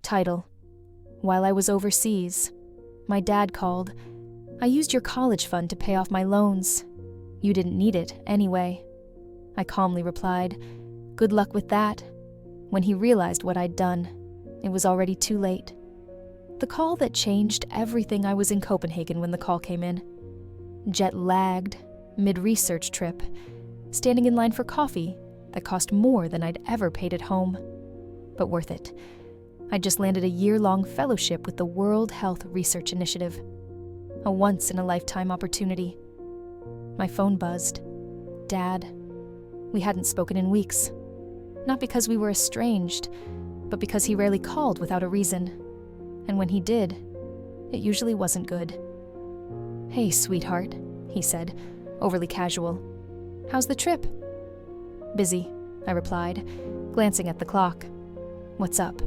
Title: While I was overseas, my dad called. I used your college fund to pay off my loans. You didn't need it anyway. I calmly replied, good luck with that. When he realized what I'd done, it was already too late. The call that changed everything. I was in Copenhagen when the call came in. Jet lagged, mid-research trip, standing in line for coffee that cost more than I'd ever paid at home. But worth it. I'd just landed a year-long fellowship with the World Health Research Initiative. A once-in-a-lifetime opportunity. My phone buzzed. Dad. We hadn't spoken in weeks. Not because we were estranged, but because he rarely called without a reason. And when he did, it usually wasn't good. Hey, sweetheart, he said, overly casual. How's the trip? Busy, I replied, glancing at the clock. What's up?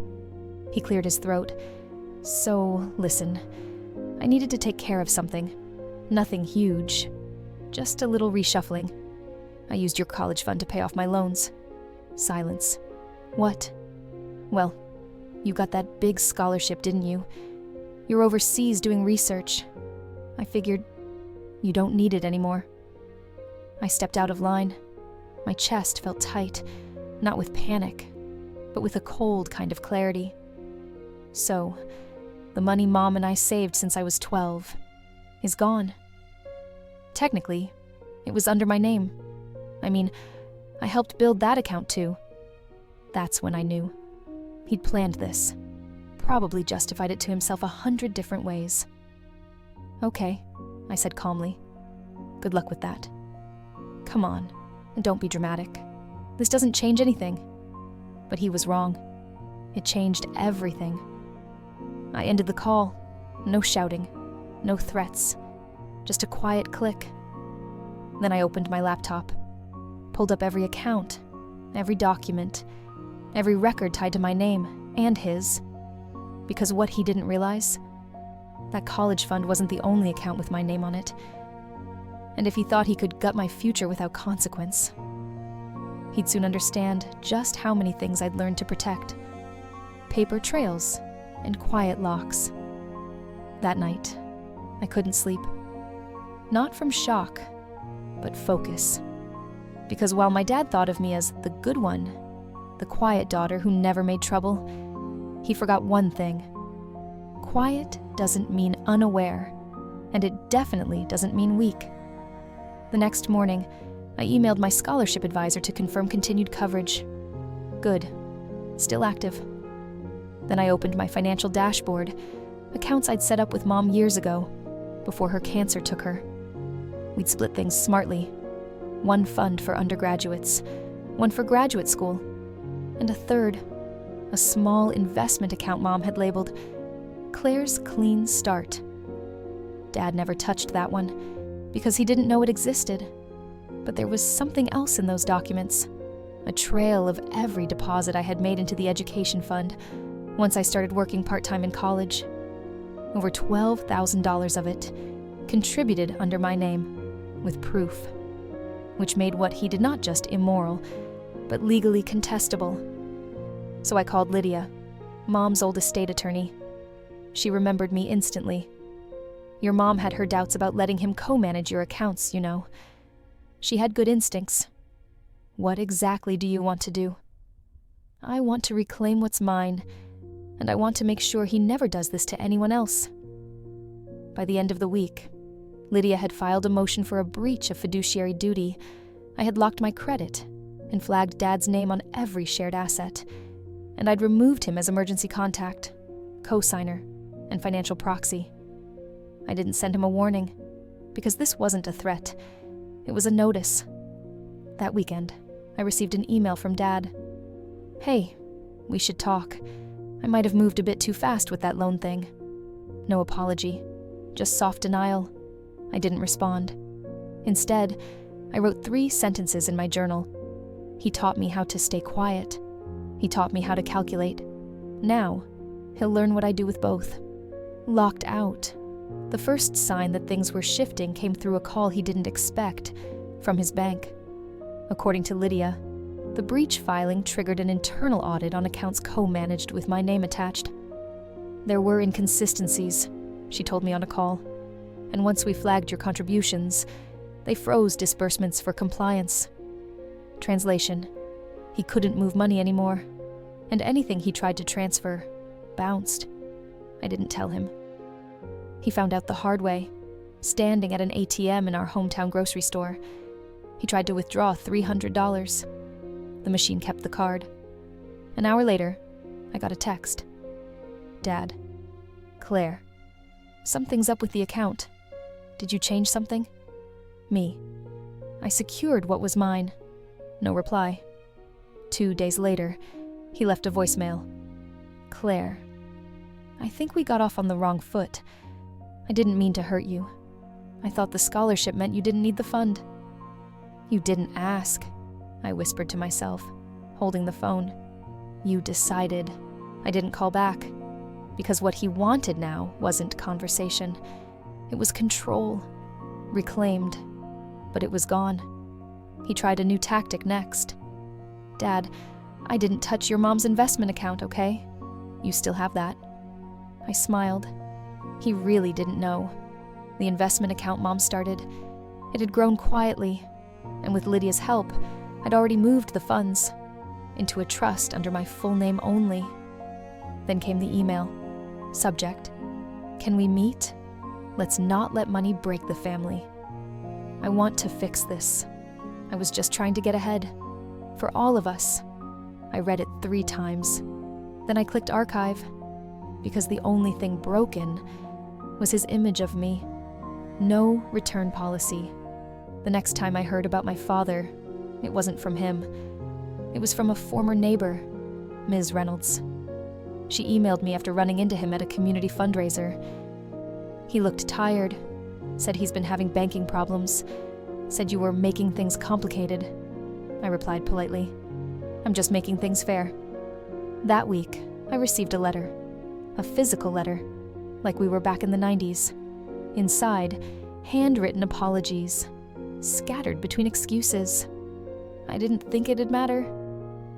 He cleared his throat. So, listen, I needed to take care of something. Nothing huge. Just a little reshuffling. I used your college fund to pay off my loans. Silence. What? Well, you got that big scholarship, didn't you? You're overseas doing research. I figured you don't need it anymore. I stepped out of line. My chest felt tight, not with panic, but with a cold kind of clarity. So, the money Mom and I saved since I was 12 is gone. Technically, it was under my name. I mean, I helped build that account too. That's when I knew. He'd planned this, probably justified it to himself 100 different ways. Okay, I said calmly. Good luck with that. Come on, don't be dramatic. This doesn't change anything. But he was wrong. It changed everything. I ended the call. No shouting, no threats, just a quiet click. Then I opened my laptop, pulled up every account, every document, every record tied to my name and his. Because what he didn't realize, that college fund wasn't the only account with my name on it. And if he thought he could gut my future without consequence, he'd soon understand just how many things I'd learned to protect. Paper trails and quiet locks. That night, I couldn't sleep. Not from shock, but focus. Because while my dad thought of me as the good one, the quiet daughter who never made trouble, he forgot one thing. Quiet doesn't mean unaware, and it definitely doesn't mean weak. The next morning, I emailed my scholarship advisor to confirm continued coverage. Good. Still active. Then I opened my financial dashboard, accounts I'd set up with Mom years ago, before her cancer took her. We'd split things smartly. One fund for undergraduates, one for graduate school, and a third, a small investment account Mom had labeled Claire's Clean Start. Dad never touched that one, because he didn't know it existed. But there was something else in those documents, a trail of every deposit I had made into the education fund once I started working part-time in college. Over $12,000 of it contributed under my name, with proof, which made what he did not just immoral, but legally contestable. So I called Lydia, Mom's old estate attorney. She remembered me instantly. Your mom had her doubts about letting him co-manage your accounts, you know. She had good instincts. What exactly do you want to do? I want to reclaim what's mine, and I want to make sure he never does this to anyone else. By the end of the week, Lydia had filed a motion for a breach of fiduciary duty. I had locked my credit and flagged Dad's name on every shared asset, and I'd removed him as emergency contact, co-signer, and financial proxy. I didn't send him a warning, because this wasn't a threat. It was a notice. That weekend, I received an email from Dad. Hey, we should talk. I might have moved a bit too fast with that loan thing. No apology, just soft denial. I didn't respond. Instead, I wrote 3 sentences in my journal. He taught me how to stay quiet. He taught me how to calculate. Now, he'll learn what I do with both. Locked out. The first sign that things were shifting came through a call he didn't expect, from his bank. According to Lydia, the breach filing triggered an internal audit on accounts co-managed with my name attached. There were inconsistencies, she told me on a call, and once we flagged your contributions, they froze disbursements for compliance. Translation: he couldn't move money anymore, and anything he tried to transfer bounced. I didn't tell him. He found out the hard way, standing at an ATM in our hometown grocery store. He tried to withdraw $300. The machine kept the card. An hour later, I got a text. Dad, Claire, something's up with the account. Did you change something? Me. I secured what was mine. No reply. 2 days later, he left a voicemail. Claire, I think we got off on the wrong foot. I didn't mean to hurt you. I thought the scholarship meant you didn't need the fund. You didn't ask, I whispered to myself, holding the phone. You decided. I didn't call back, because what he wanted now wasn't conversation. It was control, reclaimed, but it was gone. He tried a new tactic next. Dad, I didn't touch your mom's investment account, okay? You still have that. I smiled. He really didn't know. The investment account Mom started, it had grown quietly, and with Lydia's help, I'd already moved the funds into a trust under my full name only. Then came the email. Subject: can we meet? Let's not let money break the family. I want to fix this. I was just trying to get ahead. For all of us. I read it 3 times. Then I clicked archive, because the only thing broken was his image of me. No return policy. The next time I heard about my father, it wasn't from him. It was from a former neighbor, Ms. Reynolds. She emailed me after running into him at a community fundraiser. He looked tired, said he's been having banking problems, said you were making things complicated. I replied politely, I'm just making things fair. That week, I received a letter, a physical letter, like we were back in the 90s. Inside, handwritten apologies, scattered between excuses. I didn't think it'd matter.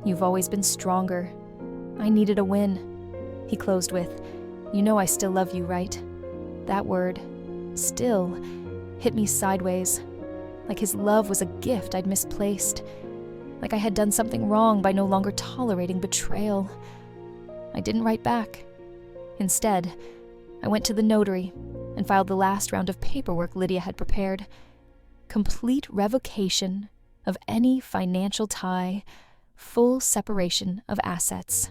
You've always been stronger. I needed a win. He closed with, you know I still love you, right? That word, still, hit me sideways, like his love was a gift I'd misplaced, like I had done something wrong by no longer tolerating betrayal. I didn't write back. Instead, I went to the notary and filed the last round of paperwork Lydia had prepared. Complete revocation of any financial tie, full separation of assets.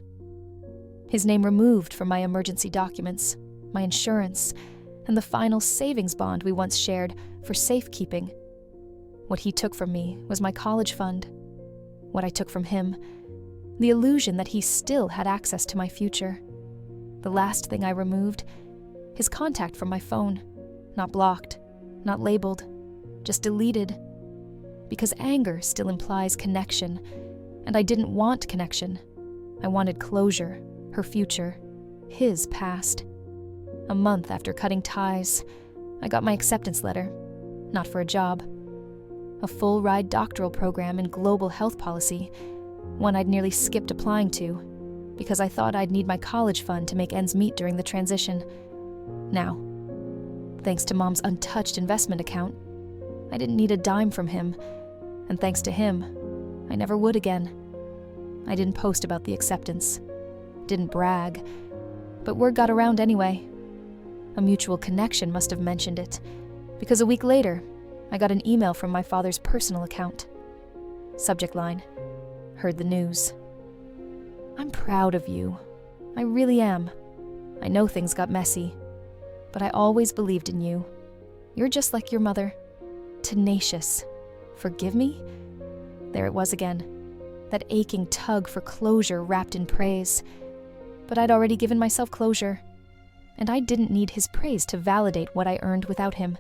His name removed from my emergency documents, my insurance, and the final savings bond we once shared for safekeeping. What he took from me was my college fund. What I took from him, the illusion that he still had access to my future. The last thing I removed, his contact from my phone. Not blocked, not labeled, just deleted. Because anger still implies connection, and I didn't want connection. I wanted closure, her future, his past. A month after cutting ties, I got my acceptance letter, not for a job. A full-ride doctoral program in global health policy, one I'd nearly skipped applying to, because I thought I'd need my college fund to make ends meet during the transition. Now, thanks to Mom's untouched investment account, I didn't need a dime from him, and thanks to him, I never would again. I didn't post about the acceptance, didn't brag, but word got around anyway. A mutual connection must have mentioned it, because a week later, I got an email from my father's personal account. Subject line: heard the news. I'm proud of you. I really am. I know things got messy, but I always believed in you. You're just like your mother. Tenacious. Forgive me? There it was again. That aching tug for closure wrapped in praise. But I'd already given myself closure, and I didn't need his praise to validate what I earned without him.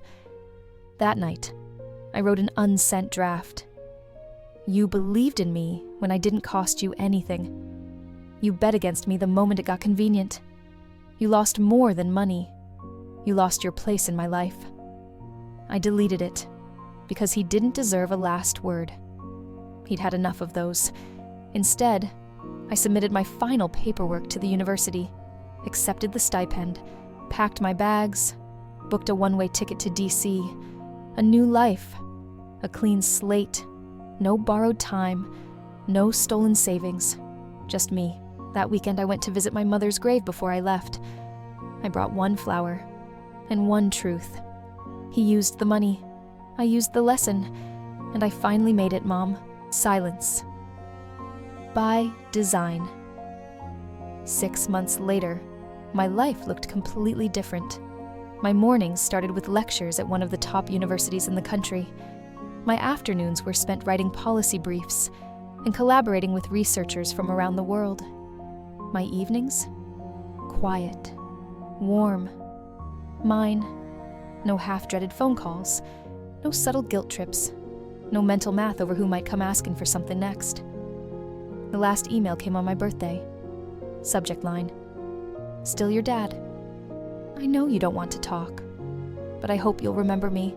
That night, I wrote an unsent draft. You believed in me when I didn't cost you anything. You bet against me the moment it got convenient. You lost more than money. You lost your place in my life. I deleted it because he didn't deserve a last word. He'd had enough of those. Instead, I submitted my final paperwork to the university. accepted the stipend, packed my bags, booked a one-way ticket to DC. A new life, a clean slate, no borrowed time, no stolen savings, just me. That weekend I went to visit my mother's grave before I left. I brought one flower and one truth. He used the money, I used the lesson, and I finally made it, Mom. Silence. By design. 6 months later, my life looked completely different. My mornings started with lectures at one of the top universities in the country. My afternoons were spent writing policy briefs and collaborating with researchers from around the world. My evenings? Quiet, warm, mine. No half-dreaded phone calls, no subtle guilt trips, no mental math over who might come asking for something next. The last email came on my birthday. Subject line: still your dad. I know you don't want to talk, but I hope you'll remember me.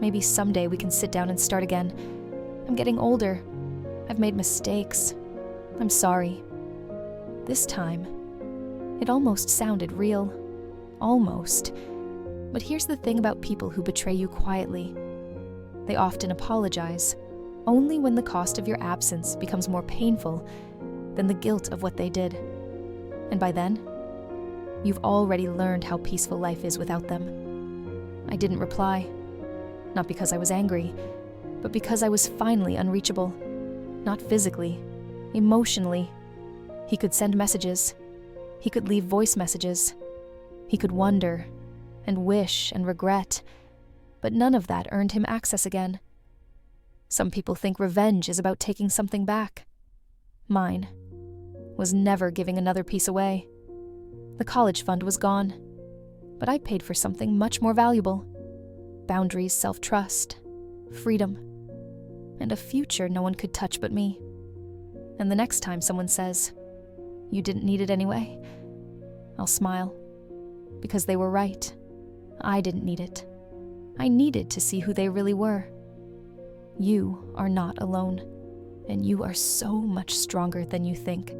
Maybe someday we can sit down and start again. I'm getting older. I've made mistakes. I'm sorry. This time, it almost sounded real. Almost. But here's the thing about people who betray you quietly. They often apologize, only when the cost of your absence becomes more painful than the guilt of what they did. And by then, you've already learned how peaceful life is without them. I didn't reply, not because I was angry, but because I was finally unreachable. Not physically, emotionally. He could send messages. He could leave voice messages. He could wonder and wish and regret, but none of that earned him access again. Some people think revenge is about taking something back. Mine was never giving another piece away. The college fund was gone, but I paid for something much more valuable: boundaries, self-trust, freedom, and a future no one could touch but me. And the next time someone says, "You didn't need it anyway," I'll smile, because they were right. I didn't need it. I needed to see who they really were. You are not alone, and you are so much stronger than you think.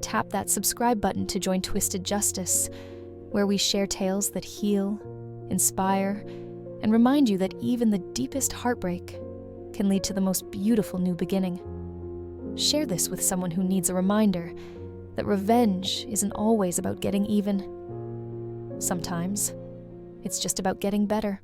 Tap that subscribe button to join Twisted Justice, where we share tales that heal, inspire, and remind you that even the deepest heartbreak can lead to the most beautiful new beginning. Share this with someone who needs a reminder that revenge isn't always about getting even. Sometimes it's just about getting better.